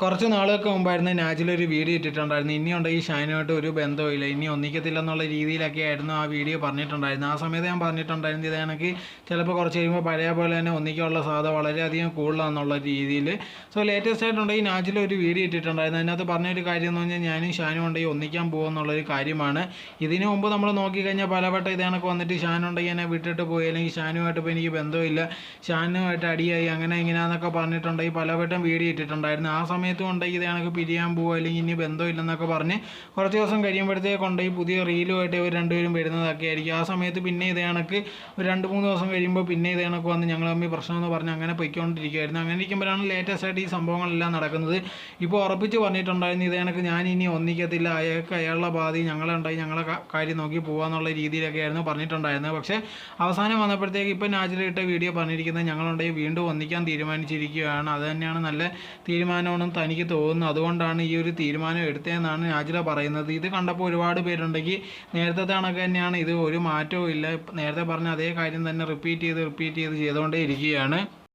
കുറച്ച് നാളുകൾക്ക് മുമ്പായിരുന്നു നാജിലൊരു വീഡിയോ ഇട്ടിട്ടുണ്ടായിരുന്നു. ഇനിയുണ്ട് ഈ ഷൈനുമായിട്ട് ഒരു ബന്ധവുമില്ല, ഇനി ഒന്നിക്കത്തില്ല എന്നുള്ള രീതിയിലൊക്കെ ആയിരുന്നു ആ വീഡിയോ പറഞ്ഞിട്ടുണ്ടായിരുന്നു. ആ സമയത്ത് ഞാൻ പറഞ്ഞിട്ടുണ്ടായിരുന്നു ഇത് കണക്ക് ചിലപ്പോൾ കുറച്ച് കഴിയുമ്പോൾ പഴയ പോലെ തന്നെ ഒന്നിക്കാനുള്ള സാധ്യത വളരെയധികം കൂടുതലാണെന്നുള്ള രീതിയിൽ. സോ ലേറ്റസ്റ്റ് ആയിട്ടുണ്ട് ഈ നാജിലൊരു വീഡിയോ ഇട്ടിട്ടുണ്ടായിരുന്നു. അതിനകത്ത് പറഞ്ഞൊരു കാര്യം എന്ന് പറഞ്ഞാൽ ഞാനും ഷാനും ഉണ്ടെങ്കിൽ ഒന്നിക്കാൻ പോകുമെന്നുള്ളൊരു കാര്യമാണ്. ഇതിനു മുമ്പ് നമ്മൾ നോക്കിക്കഴിഞ്ഞാൽ പലവട്ടം ഇത് കണക്ക് വന്നിട്ട് ഷാനുണ്ടെങ്കിൽ എന്നെ വിട്ടിട്ട് പോയി, അല്ലെങ്കിൽ ഷാനുമായിട്ട് ഇപ്പോൾ എനിക്ക് ബന്ധമില്ല, ഷാനുമായിട്ട് അടിയായി, അങ്ങനെ ഇങ്ങനെയാണെന്നൊക്കെ പറഞ്ഞിട്ടുണ്ടെങ്കിൽ പലവട്ടം വീഡിയോ ഇട്ടിട്ടുണ്ടായിരുന്നു. ആ സമയത്തും ഉണ്ടെങ്കിൽ ഇത് കണക്ക് പിരിയാൻ പോകുക അല്ലെങ്കിൽ ഇനി ബന്ധമില്ലെന്നൊക്കെ പറഞ്ഞ് കുറച്ച് ദിവസം കഴിയുമ്പോഴത്തേക്ക് ഉണ്ടെങ്കിൽ പുതിയ റീലുമായിട്ട് ഇവർ രണ്ടുപേരും വരുന്നതൊക്കെ ആയിരിക്കും. ആ സമയത്ത് പിന്നെ ഇത് കണക്ക് ഒരു 2-3 ദിവസം കഴിയുമ്പോൾ പിന്നെ ഇത് കണക്ക് വന്ന് ഞങ്ങൾ തമ്മിൽ പ്രശ്നമെന്ന് പറഞ്ഞ് അങ്ങനെ പൊയ്ക്കൊണ്ടിരിക്കുകയായിരുന്നു. അങ്ങനെ ഇരിക്കുമ്പോഴാണ് ലേറ്റസ്റ്റ് ആയിട്ട് ഈ സംഭവങ്ങളെല്ലാം നടക്കുന്നത്. ഇപ്പോൾ ഉറപ്പിച്ച് പറഞ്ഞിട്ടുണ്ടായിരുന്നു ഇത് കണക്ക് ഞാൻ ഇനി ഒന്നിക്കത്തില്ല, അയാളുടെ ബാധി ഞങ്ങളുണ്ടായി, ഞങ്ങളെ കാര്യം നോക്കി പോകാമെന്നുള്ള രീതിയിലൊക്കെ ആയിരുന്നു പറഞ്ഞിട്ടുണ്ടായിരുന്നത്. പക്ഷേ അവസാനം വന്നപ്പോഴത്തേക്ക് ഇപ്പോൾ നാജിലിട്ട വീഡിയോ പറഞ്ഞിരിക്കുന്നത് ഞങ്ങളുണ്ടെങ്കിൽ വീണ്ടും ഒന്നിക്കാൻ തീരുമാനിച്ചിരിക്കുകയാണ്. അത് തന്നെയാണ് നല്ല തീരുമാനമാണെന്ന് തനിക്ക് തോന്നുന്നു, അതുകൊണ്ടാണ് ഈ ഒരു തീരുമാനം എടുത്തതെന്നാണ് നാജില പറയുന്നത്. ഇത് കണ്ടപ്പോൾ ഒരുപാട് പേരുണ്ടെങ്കിൽ നേരത്തെ കണക്ക് തന്നെയാണ്, ഇത് ഒരു മാറ്റവും ഇല്ല, നേരത്തെ പറഞ്ഞ അതേ കാര്യം തന്നെ റിപ്പീറ്റ് ചെയ്ത് ചെയ്തുകൊണ്ടേ ഇരിക്കുകയാണ്.